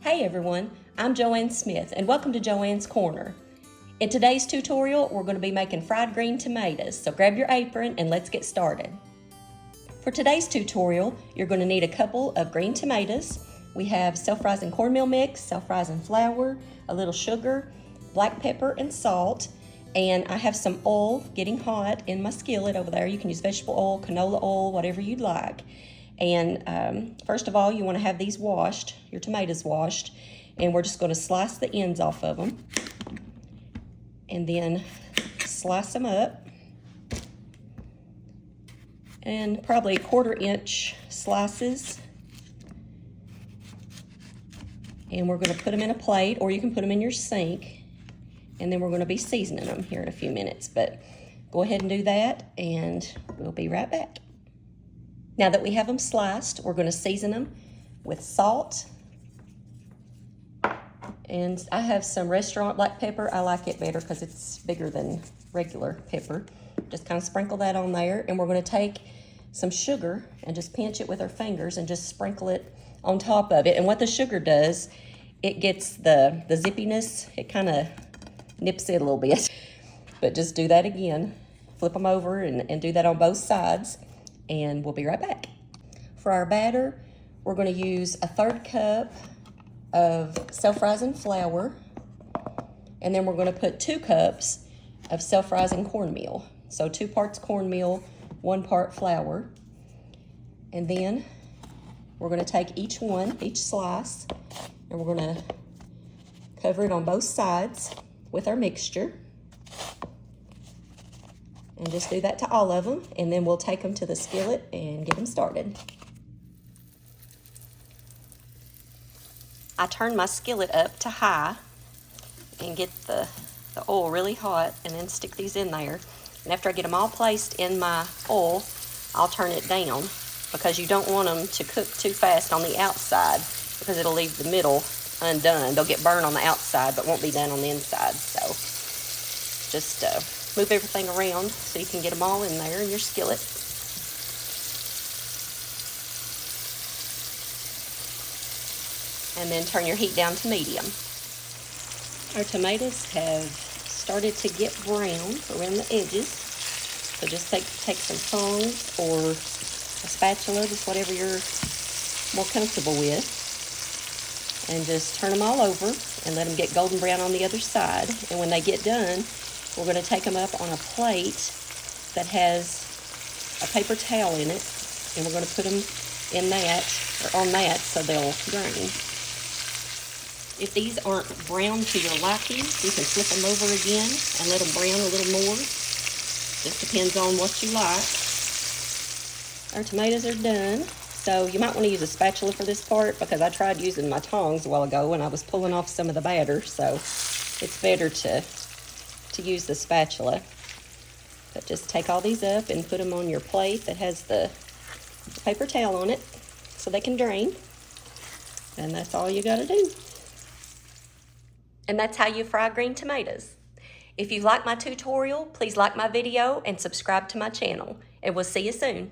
Hey everyone, I'm Joanne Smith and welcome to Joanne's Corner. In today's tutorial, we're going to be making fried green tomatoes, so grab your apron and let's get started. For today's tutorial, you're going to need a couple of green tomatoes. We have self-rising cornmeal mix, self-rising flour, a little sugar, black pepper and salt, and I have some oil getting hot in my skillet over there. You can use vegetable oil, canola oil, whatever you'd like. And first of all, you want to have these washed, your tomatoes washed, and we're just going to slice the ends off of them and then slice them up, and probably 1/4 inch slices, and we're going to put them in a plate, or you can put them in your sink, and then we're going to be seasoning them here in a few minutes. But go ahead and do that and we'll be right back. Now that we have them sliced, we're going to season them with salt. And I have some restaurant black pepper. I like it better because it's bigger than regular pepper. Just kind of sprinkle that on there. And we're going to take some sugar and just pinch it with our fingers and just sprinkle it on top of it. And what the sugar does, it gets the zippiness. It kind of nips it a little bit. But just do that again. Flip them over and do that on both sides. And we'll be right back. For our batter, we're going to use a 1/3 cup of self-rising flour, and then we're going to put 2 cups of self-rising cornmeal. So 2 parts cornmeal, 1 part flour. And then we're going to take each slice, and we're going to cover it on both sides with our mixture. And just do that to all of them, and then we'll take them to the skillet and get them started. I turn my skillet up to high and get the oil really hot, and then stick these in there. And after I get them all placed in my oil, I'll turn it down, because you don't want them to cook too fast on the outside, because it'll leave the middle undone. They'll get burned on the outside but won't be done on the inside. So just move everything around so you can get them all in there in your skillet. And then turn your heat down to medium. Our tomatoes have started to get brown around the edges. So just take some tongs or a spatula, just whatever you're more comfortable with. And just turn them all over and let them get golden brown on the other side. And when they get done, we're going to take them up on a plate that has a paper towel in it, and we're going to put them in that, or on that, so they'll drain. If these aren't brown to your liking, you can flip them over again and let them brown a little more. Just depends on what you like. Our tomatoes are done, so you might want to use a spatula for this part, because I tried using my tongs a while ago and I was pulling off some of the batter, so it's better to use the spatula. But just take all these up and put them on your plate that has the paper towel on it so they can drain. And that's all you got to do. And that's how you fry green tomatoes. If you like my tutorial, please like my video and subscribe to my channel. And we'll see you soon.